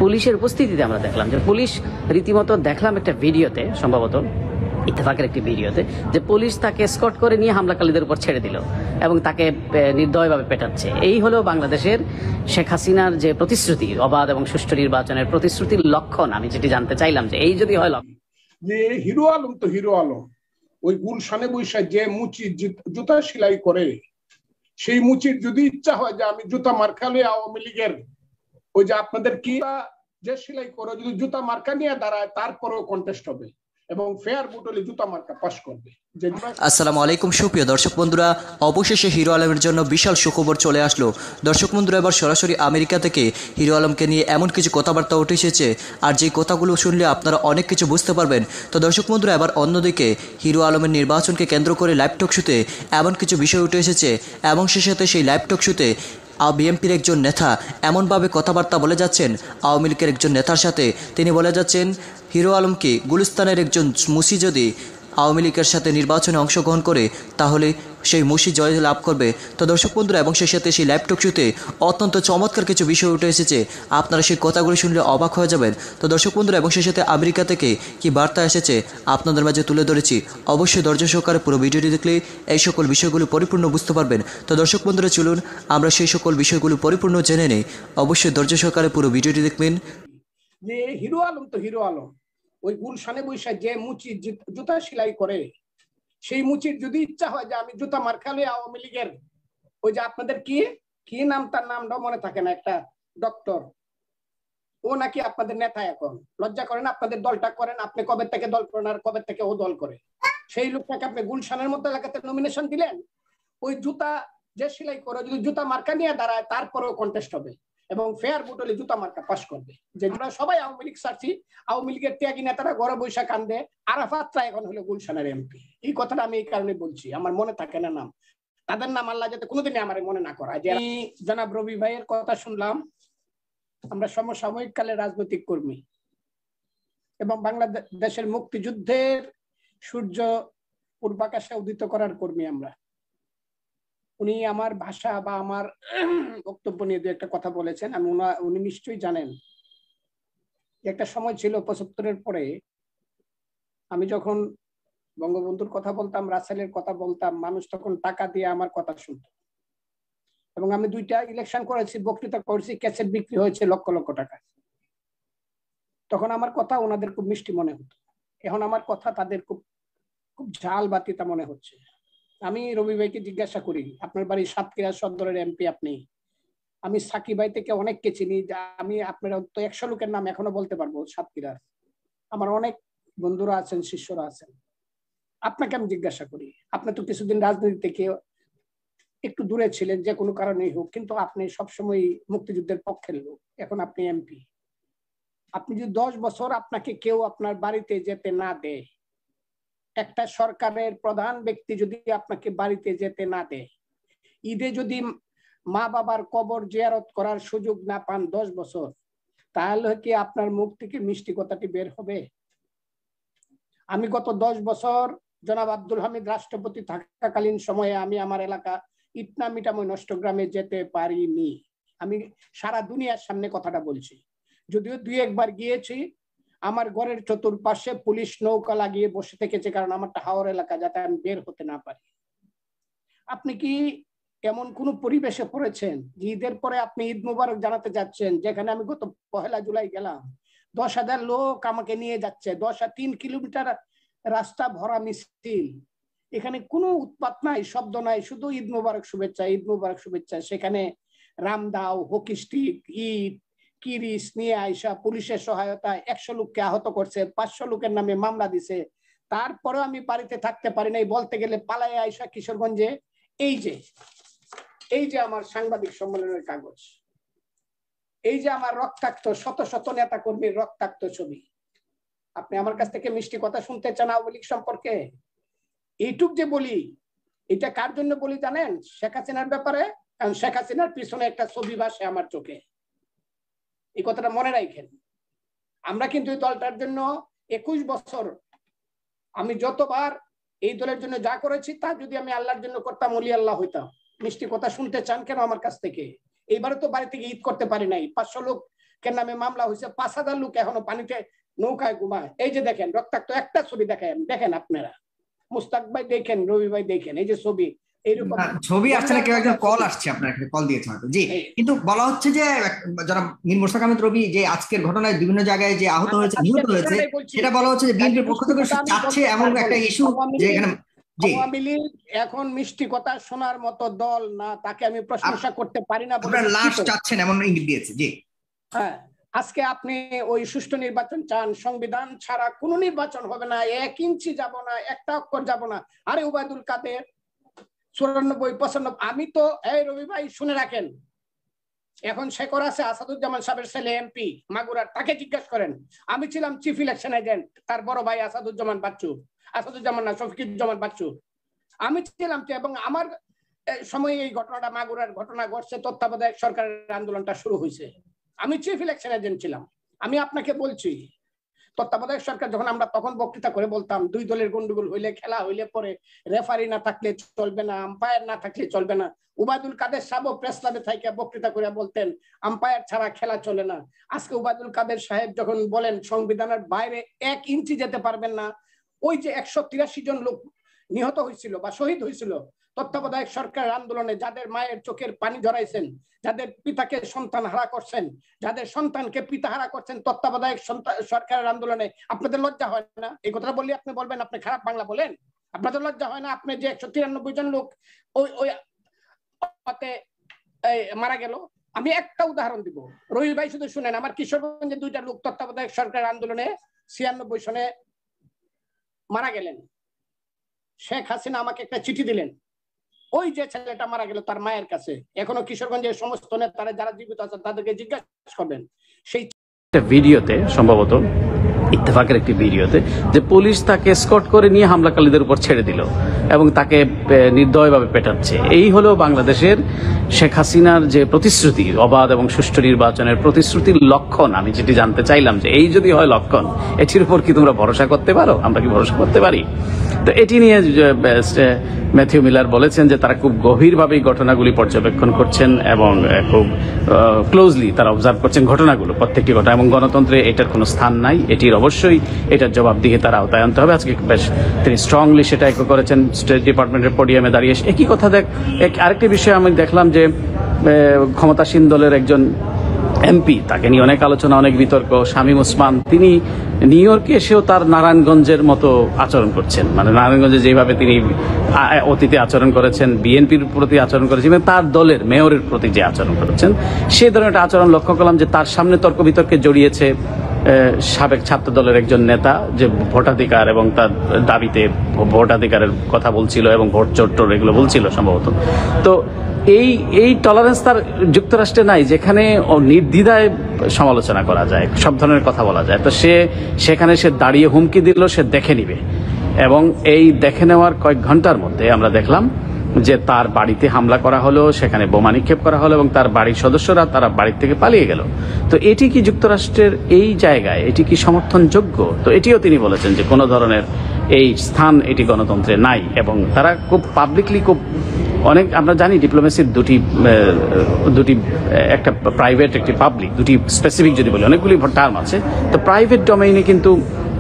পুলিশের উপস্থিতিতে আমরা দেখলাম যে পুলিশ রীতিমতো দেখলাম একটা ভিডিওতে, সম্ভবত ইত্তেফাকের একটি ভিডিওতে, যে পুলিশ তাকে এসকর্ট করে নিয়ে হামলাকারীদের উপর ছেড়ে দিল এবং তাকে নির্দয়ভাবে পেটাচ্ছে। এই হলো বাংলাদেশের শেখ হাসিনার যে প্রতিশ্রুতি, অবাধ এবং সুষ্ঠু নির্বাচনের প্রতিশ্রুতির লক্ষণ। আমি যেটি জানতে চাইলাম যে এই যদি হয় যে হিরো আলম তো হিরো আলম, ওই গুলশানে বৈশা যে মুচি জুতা সেলাই করে, সেই মুচির যদি ইচ্ছা হয় যে আমি জুতা মার্কা লই আওয়ামী লীগের, ওই যে আপনাদের কি যে সেলাই করে যদি জুতা মার্কা নিয়ে দাঁড়ায় তারপরেও কন্টেস্ট হবে এবং ফেয়ার ভোট হলে জুতা মার্কা পাস করবে। আসসালামু আলাইকুম সুপ্রিয় দর্শক বন্ধুরা, অবশেষে হিরো আলমের জন্য বিশাল সুখবর চলে আসলো। দর্শক বন্ধুরা, এবার সরাসরি আমেরিকা থেকে হিরো আলমকে নিয়ে এমন কিছু কথাবার্তা উঠে এসেছে, আর যে কথাগুলো শুনলে আপনারা অনেক কিছু বুঝতে পারবেন। তো দর্শক বন্ধুরা, এবার অন্যদিকে হিরো আলমের নির্বাচনকে কেন্দ্র করে লাইভ টক শোতে এমন কিছু বিষয় উঠে এসেছে এবং সে সাথে সেই লাইভ টক শোতে বিএনপির একজন নেতা এমনভাবে কথাবার্তা বলে যাচ্ছেন আওয়ামী লীগের একজন নেতার সাথে। তিনি বলে যাচ্ছেন হিরো আলমকে গুলিস্তানের একজন মুসি যদি আওয়ামী লীগের সাথে নির্বাচনে অংশগ্রহণ করে তাহলে সেই মুসি জয় লাভ করবে। তো দর্শক বন্ধুরা, এবং সেই সাথে সেই লাইভ টক শোতে অত্যন্ত চমৎকার কিছু বিষয় উঠে এসেছে, আপনারা সেই কথাগুলি শুনলে অবাক হয়ে যাবেন। তো দর্শক বন্ধুরা, এবং সেই সাথে আমেরিকা থেকে কি বার্তা এসেছে আপনাদের মাঝে তুলে ধরেছি। অবশ্যই ধৈর্য সহকারে পুরো ভিডিওটি দেখলে এই সকল বিষয়গুলো পরিপূর্ণ বুঝতে পারবেন। তো দর্শক বন্ধুরা, চলুন আমরা সেই সকল বিষয়গুলো পরিপূর্ণ জেনে নেই। অবশ্যই ধৈর্য সহকারে পুরো ভিডিওটি দেখবেন। যে হিরো আলম তো হিরো আলম, ওই গুলশানে বৈশা যে মুচি জুতা সেলাই করে, সেই মুচির যদি ইচ্ছা হয় যে আমি জুতা মার্কা লই আওয়ামী লীগের, ওই যে আপনাদের কি কি নাম, তার নামটাও মনে থাকে না, একটা ডক্টর, ও নাকি আপনাদের নেতা। এখন লজ্জা করেন, আপনাদের দলটা করেন, আপনি কবে থেকে দল করেন আর কবে থেকে ও দল করে, সেই লোকটাকে আপনি গুলশানের মতো এলাকাতে নমিনেশন দিলেন। ওই জুতা যে সেলাই করে যদি জুতা মার্কা নিয়ে দাঁড়ায় তারপরেও কন্টেস্ট হবে এবং ফেয়ার ভোট হলে জুতা মার্কা পাস করবে। যে আমরা সবাই আওয়ামী লীগ ছাড়ছি, আওয়ামী লীগের ত্যাগী নেতারা ঘরে বৈশা কান্দে, আরাফাতরা এখন হলো গুলশানের এমপি। এই কথাটা আমি এই কারণে বলছি, আমার মনে থাকে না নাম, তাদের নাম আল্লাহ যাতে কোনোদিনই আমার মনে না করা। যে আমি জনাব রবি ভাইয়ের কথা শুনলাম, আমরা সমসাময়িক কালে রাজনৈতিক কর্মী এবং বাংলাদেশের মুক্তিযুদ্ধের সূর্য পূর্বাকাশে উদিত করার কর্মী আমরা। উনি আমার ভাষা বা আমার বক্তব্য নিয়ে দু একটা কথা বলেছেন। উনি নিশ্চয়ই জানেন একটা সময় ছিল ৭৫-এর পরে, আমি যখন বঙ্গবন্ধুর কথা বলতাম, রাসেলের কথা বলতাম, মানুষ তখন টাকা দিয়ে আমার কথা শুনত এবং আমি 2টা ইলেকশন করেছি, বক্তৃতা করেছি, ক্যাসেট বিক্রি হয়েছে লক্ষ লক্ষ টাকা। তখন আমার কথা ওনাদের খুব মিষ্টি মনে হতো, এখন আমার কথা তাদের খুব খুব ঝাল বা তিতা মনে হচ্ছে। আমি রবি ভাইকে জিজ্ঞাসা করি, আপনার বাড়ি সাতক্ষীরা সদরের এমপি আপনি, আমি সাকিব ভাই থেকে অনেককে চিনি, আমি আপনার তো 100 লোকের নাম এখনো বলতে পারবো সাতক্ষীরার, আমার অনেক বন্ধুরা আছেন, শিষ্যরা আছেন। আপনাকে আমি জিজ্ঞাসা করি, আপনি তো কিছুদিন রাজনীতি থেকে একটু দূরে ছিলেন যে কোনো কারণেই হোক, কিন্তু আপনি সবসময় মুক্তিযুদ্ধের পক্ষের লোক, এখন আপনি এমপি। আপনি যদি 10 বছর আপনাকে কেউ আপনার বাড়িতে যেতে না দেয়, একটা সরকারের প্রধান ব্যক্তি যদি আপনাকে বাড়িতে যেতে না দেয়, ঈদে যদি মা বাবার কবর জিয়ারত করার সুযোগ না পান 10 বছর, তাহলে কি আপনার মুখ থেকে মিষ্টি কথাটি বের হবে? আমি গত 10 বছর জনাব আব্দুল হামিদ রাষ্ট্রপতি থাকাকালীন সময়ে আমি আমার এলাকা ইটনা মিটাময় নষ্টগ্রামে যেতে পারিনি। আমি সারা দুনিয়ার সামনে কথাটা বলছি, যদিও 2-1 বার গিয়েছি। আমার ঘরের চতুর্পাশে পুলিশ নৌকা লাগিয়ে বসে থেকেছে, কারণ আমারটা হাওর এলাকা, যাতে আমি বের হতে না পারি। আপনি কি এমন কোন পরিবেশে পড়েছেন যে ঈদের পরে আপনি ঈদ মুবারক জানাতে যাচ্ছেন, যেখানে আমি গত 1 জুলাই গেলাম, 10,000 লোক আমাকে নিয়ে যাচ্ছে, 10 আর 3 কিলোমিটার রাস্তা ভরা মিছিল, এখানে কোনো উৎপাত নাই, শব্দ নাই, শুধু ঈদ মুবারক শুভেচ্ছা, ঈদ মুবারক শুভেচ্ছা। সেখানে রামদাও, হকি স্টিক, ঈদ, কিরিস নিয়ে আইসা পুলিশের সহায়তায় 100 লোককে আহত করছে, 500 লোকের নামে মামলা দিছে। তারপরেও আমি বাড়িতে থাকতে পারি নাই, বলতে গেলে পালায় আইসা কিশোরগঞ্জে এই যে আমার সাংবাদিক সম্মেলনের কাগজ, এই যে আমার রক্তাক্ত শত শত নেতা কর্মীর রক্তাক্ত ছবি। আপনি আমার কাছ থেকে মিষ্টি কথা শুনতে চান আওয়ামী লীগ সম্পর্কে? এইটুক যে বলি, এটা কার জন্য বলি জানেন? শেখ হাসিনার ব্যাপারে, কারণ শেখ হাসিনার পিছনে একটা ছবি ভাসে আমার চোখে। এই কথাটা মনে রাখেন। আমরা কিন্তু এই দলটার জন্য 21 বছর, আমি যতবার এই দলের জন্য যা করেছি তা যদি আমি আল্লাহর জন্য করতাম, ওলি আল্লাহ হইতাম। মিষ্টি কথা শুনতে চান কেন আমার কাছ থেকে? এইবারে তো বাড়ি থেকে ঈদ করতে পারি নাই, 500 লোক কেন নামে মামলা হয়েছে, 5,000 লোক এখনো পানিতে নৌকায় ঘুমায়। এই যে দেখেন রক্তাক্ত একটা ছবি দেখেন আপনারা, মুস্তাক ভাই দেখেন, রবি ভাই দেখেন, এই যে ছবি এইরকম ছবি আসছে না, কেউ একজন কল আসছে, আপনার একটা কল দিয়েছে হয়তো। জি, কিন্তু বলা হচ্ছে যে যারা মীর মোশতাক আহমেদ রবি যে আজকের ঘটনায় বিভিন্ন জায়গায় যে আহত হয়েছে, নিহত হয়েছে, সেটা বলা হচ্ছে যে বিএনপির পক্ষ থেকে চাচ্ছে এমন একটা ইস্যু যে এখানে। আওয়ামী লীগ এখন মিষ্টি কথা শোনার মতো দল না, তাকে আমি প্রশংসা করতে পারি না। আপনারা লাস্ট চাচ্ছেন এমন ইঙ্গিত দিয়েছে। জি হ্যাঁ, আজকে আপনি ওই সুষ্ঠু নির্বাচন চান, সংবিধান ছাড়া কোনো নির্বাচন হবে না, 1 ইঞ্চি যাব না, একটা অক্ষর যাব না। আরে ওবায়দুল কাদের 94, 95, আমি তো, এই রবি ভাই শুনে রাখেন, এখন শেখর আছে আসাদুজ্জামান সাহেবের ছেলে এমপি মাগুরার, তাকে জিজ্ঞেস করেন। আমি ছিলাম চিফ ইলেকশন এজেন্ট, তার বড় ভাই আসাদুজ্জামান না শফিকুজ্জামান বাচ্চু, আমি ছিলাম। এবং আমার সময় এই ঘটনাটা, মাগুরার ঘটনা ঘটছে, তত্ত্বাবধায়ক সরকারের আন্দোলনটা শুরু হয়েছে, আমি চিফ ইলেকশন এজেন্ট ছিলাম। আমি আপনাকে বলছি, তত্ত্বাবধায়ক সরকার যখন আমরা তখন বক্তৃতা করে বলতাম 2 দলের গন্ডগোল হইলে, খেলা হইলে পরে রেফারি না থাকলে চলবে না, আম্পায়ার না থাকলে চলবে না। ওবায়দুল কাদের সাহেব প্রেস ক্লাবে থেকে বক্তৃতা করে বলতেন আম্পায়ার ছাড়া খেলা চলে না। আজকে ওবায়দুল কাদের সাহেব যখন বলেন সংবিধানের বাইরে 1 ইঞ্চি যেতে পারবেন না, ওই যে 183 জন লোক নিহত হয়েছিল বা শহীদ হয়েছিল তত্ত্বাবধায়ক সরকারের আন্দোলনে, যাদের মায়ের চোখের পানি ঝরাইছেন, যাদের পিতাকে সন্তান হারা করছেন, যাদের সন্তানকে পিতা হারা করছেন তত্ত্বাবধায়ক সরকারের আন্দোলনে, আপনাদের লজ্জা হয় না? এই কথাটা বললে আপনি বলবেন আপনি খারাপ বাংলা বলেন, আপনাদের লজ্জা হয় না? আপনি যে 193 জন লোক ওই মারা গেল। আমি একটা উদাহরণ দিব, রবি ভাই শুধু শুনেন, আমার কিশোরগঞ্জে 2টা লোক তত্ত্বাবধায়ক সরকারের আন্দোলনে 96 সনে মারা গেলেন। শেখ হাসিনা আমাকে একটা চিঠি দিলেন, ওই যে ছেলেটা মারা গেল তার মায়ের কাছে। এখনো কিশোরগঞ্জের সমস্ত নেতারা যারা জীবিত আছেন তাদেরকে জিজ্ঞাসা করবেন, সেই ভিডিওতে, সম্ভবত ইত্তেফাকের একটি ভিডিওতে, যে পুলিশ তাকে এসকর্ট করে নিয়ে হামলাকারীদের উপর ছেড়ে দিল এবং তাকে নির্দয়ভাবে পেটাচ্ছে। এই হলো বাংলাদেশের শেখ হাসিনার যে প্রতিশ্রুতি, অবাধ এবং সুষ্ঠু নির্বাচনের প্রতিশ্রুতির লক্ষণ। আমি যেটি জানতে চাইলাম যে এই যদি হয় লক্ষণ, এটির উপর কি তোমরা ভরসা করতে পারো? আমরা কি ভরসা করতে পারি? তো এটি নিয়ে ম্যাথিউ মিলার বলেছেন যে তারা খুব গভীরভাবে ঘটনাগুলি পর্যবেক্ষণ করছেন এবং খুব ক্লোজলি তারা অবজার্ভ করছেন ঘটনাগুলো, প্রত্যেকটি ঘটনা, এবং গণতন্ত্রে এটার কোনো স্থান নাই, এটির অবশ্যই এটার জবাব দিয়ে তারা আওতায় আনতে হবে। আজকে বেশ তিনি স্ট্রংলি সেটা একো করেছেন স্টেট ডিপার্টমেন্টের পোডিয়ামে দাঁড়িয়ে। একই কথা আরেকটি বিষয় আমি দেখলাম যে ক্ষমতাসীন দলের একজন এমপি, তাকে নিয়ে অনেক আলোচনা, অনেক বিতর্ক, শামীম ওসমান, তিনি নিউ ইয়র্কে এসেও তার নারায়ণগঞ্জের মতো আচরণ করছেন। মানে নারায়ণগঞ্জে যেভাবে তিনি অতীতে আচরণ করেছেন, বিএনপির প্রতি আচরণ করেছেন এবং তার দলের মেয়রের প্রতি যে আচরণ করেছেন, সেই ধরনের একটা আচরণ লক্ষ্য করলাম। যে তার সামনে তর্ক বিতর্কে জড়িয়েছে সাবেক ছাত্র দলের একজন নেতা, যে ভোটাধিকার এবং তার দাবিতে ভোটাধিকারের কথা বলছিল এবং ভোট চোর এগুলো বলছিল সম্ভবত। তো এই টলারেন্স তার যুক্তরাষ্ট্রে নাই, যেখানে নির্দ্বিধায় সমালোচনা করা যায়, সব ধরনের কথা বলা যায়। তো সেখানে সে দাঁড়িয়ে হুমকি দিল সে দেখে নিবে, এবং এই দেখে নেওয়ার কয়েক ঘন্টার মধ্যে আমরা দেখলাম যে তার বাড়িতে হামলা করা হলো, সেখানে বোমা নিক্ষেপ করা হলো এবং তার বাড়ির সদস্যরা তারা বাড়ির থেকে পালিয়ে গেল। তো এটি কি যুক্তরাষ্ট্রের এই জায়গায় এটি কি সমর্থনযোগ্য? তো এটিও তিনি বলেছেন যে কোনো ধরনের এই স্থান এটি গণতন্ত্রে নাই, এবং তারা খুব পাবলিকলি অনেক, আমরা জানি ডিপ্লোমেসির দুটি একটা প্রাইভেট একটি পাবলিক, দুটি স্পেসিফিক যদি বলি, অনেকগুলি টার্ম আছে। তো প্রাইভেট ডোমেইনে কিন্তু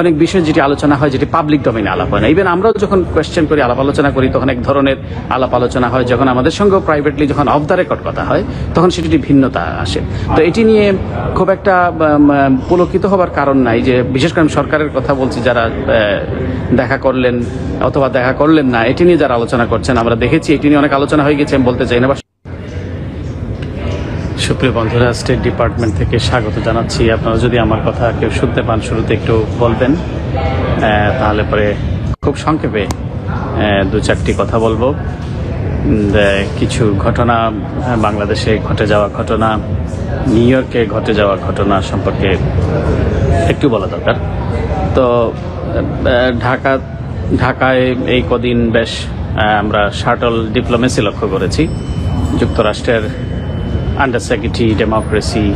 অনেক বিষয় যেটি আলোচনা হয় যেটি পাবলিক ডোমেইনে আলাপ হয় না। ইভেন আমরাও যখন কোয়েশ্চেন করি, আলাপ আলোচনা করি, তখন এক ধরনের আলাপ আলোচনা হয়। যখন আমাদের সঙ্গেও প্রাইভেটলি যখন অফ দ্য রেকর্ড কথা হয়, তখন সেটি ভিন্নতা আসে। তো এটি নিয়ে খুব একটা পুলকিত হবার কারণ নাই। যে বিশেষ করে আমি সরকারের কথা বলছি, যারা দেখা করলেন অথবা দেখা করলেন না, এটি নিয়ে যারা আলোচনা করছেন, আমরা দেখেছি এটি নিয়ে অনেক আলোচনা হয়ে গেছে, আমি বলতে চাই না। সুপ্রিয় বন্ধুরা, স্টেট ডিপার্টমেন্ট থেকে স্বাগত জানাচ্ছি। আপনারা যদি আমার কথা কেউ শুনতে পান, শুরুতে একটু বলবেন, তাহলে পরে খুব সংক্ষেপে 2-4টি কথা বলবো। কিছু ঘটনা, বাংলাদেশে ঘটে যাওয়া ঘটনা, নিউ ইয়র্কে ঘটে যাওয়া ঘটনা সম্পর্কে একটু বলা দরকার। তো ঢাকায় এই কদিন বেশ আমরা শাটল ডিপ্লোমেসি লক্ষ্য করেছি। যুক্তরাষ্ট্রের আন্ডার সেক্রেটারি ডেমোক্রেসি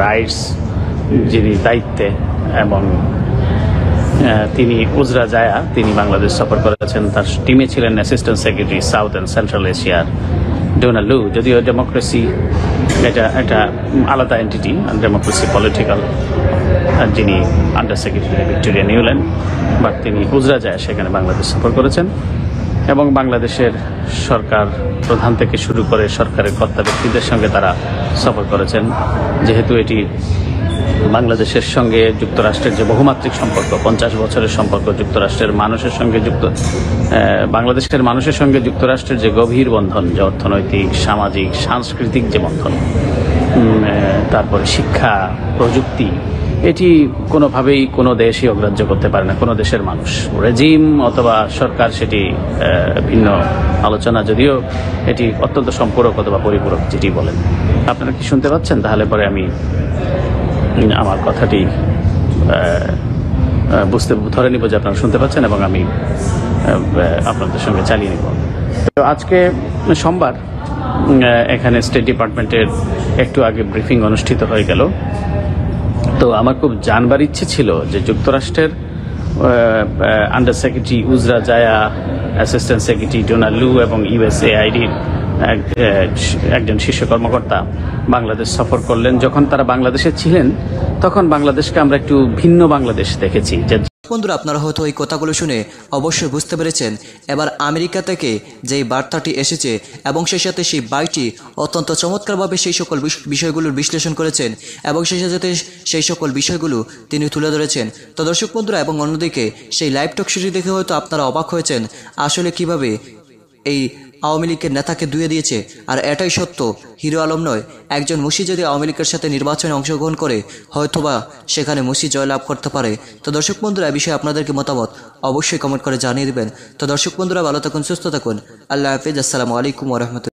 রাইটস যিনি দায়িত্বে, এবং তিনি উজরা জায়া, তিনি বাংলাদেশ সফর করেছেন। তার টিমে ছিলেন assistant secretary south and central এশিয়ার ডোনাল্ড লু, যদিও ডেমোক্রেসি এটা একটা আলাদা এন্টিটি, ডেমোক্রেসি পলিটিক্যাল, যিনি under secretary Victoria Newland, but তিনি উজরা যায় সেখানে বাংলাদেশ সফর করেছেন এবং বাংলাদেশের সরকার প্রধান থেকে শুরু করে সরকারের কর্তা ব্যক্তিদের সঙ্গে তারা সফর করেছেন। যেহেতু এটি বাংলাদেশের সঙ্গে যুক্তরাষ্ট্রের যে বহুমাত্রিক সম্পর্ক, 50 বছরের সম্পর্ক, যুক্তরাষ্ট্রের মানুষের সঙ্গে বাংলাদেশের মানুষের সঙ্গে যুক্তরাষ্ট্রের যে গভীর বন্ধন, যে অর্থনৈতিক, সামাজিক, সাংস্কৃতিক যে বন্ধন, তারপরে শিক্ষা, প্রযুক্তি, এটি কোনোভাবেই কোনো দেশই অগ্রাহ্য করতে পারে না, কোনো দেশের মানুষ। রেজিম অথবা সরকার সেটি ভিন্ন আলোচনা, যদিও এটি অত্যন্ত সম্পূরক অথবা পরিপূরক, যেটি বলেন। আপনারা কি শুনতে পাচ্ছেন? তাহলে পরে আমি আমার কথাটি ধরে নিব যে আপনারা শুনতে পাচ্ছেন এবং আমি আপনাদের সঙ্গে চালিয়ে নিব। তো আজকে সোমবার এখানে স্টেট ডিপার্টমেন্টের একটু আগে ব্রিফিং অনুষ্ঠিত হয়ে গেল। তো আমার খুব জানবার ইচ্ছে ছিল যে যুক্তরাষ্ট্রের under secretary Uzra Zeya, assistant secretary Donald Lu এবং ইউএসএআইডির একজন শীর্ষ কর্মকর্তা বাংলাদেশ সফর করলেন। যখন তারা বাংলাদেশে ছিলেন তখন বাংলাদেশকে আমরা একটু ভিন্ন বাংলাদেশ দেখেছি। বন্ধুরা, আপনারা হয়তো এই কথাগুলো শুনে অবশ্যই বুঝতে পেরেছেন এবার আমেরিকা থেকে যেই বার্তাটি এসেছে এবং সেই সাথে সেই বাইটি অত্যন্ত চমৎকারভাবে সেই সকল বিষয়গুলোর বিশ্লেষণ করেছেন এবং সেই সাথে সেই সকল বিষয়গুলো তিনি তুলে ধরেছেন। তো দর্শক বন্ধুরা, এবং অন্যদিকে সেই লাইভ টক শোটি দেখে হয়তো আপনারা অবাক হয়েছেন আসলে কিভাবে এই আওয়ামী লীগের নেতাকে ধুয়ে দিয়েছে। আর এটাই সত্য, হিরো আলম নয়, একজন মুশি যদি আওয়ামী লীগের সাথে নির্বাচনে অংশগ্রহণ করে হয়তোবা সেখানে মুশি জয়লাভ করতে পারে। তো দর্শক বন্ধুরা, এই বিষয়ে আপনাদেরকে মতামত অবশ্যই কমেন্ট করে জানিয়ে দেবেন। তো দর্শক বন্ধুরা, ভালো থাকুন, সুস্থ থাকুন, আল্লাহ হাফিজ, আসসালামু আলাইকুম ওয়া রাহমাতুল্লাহ।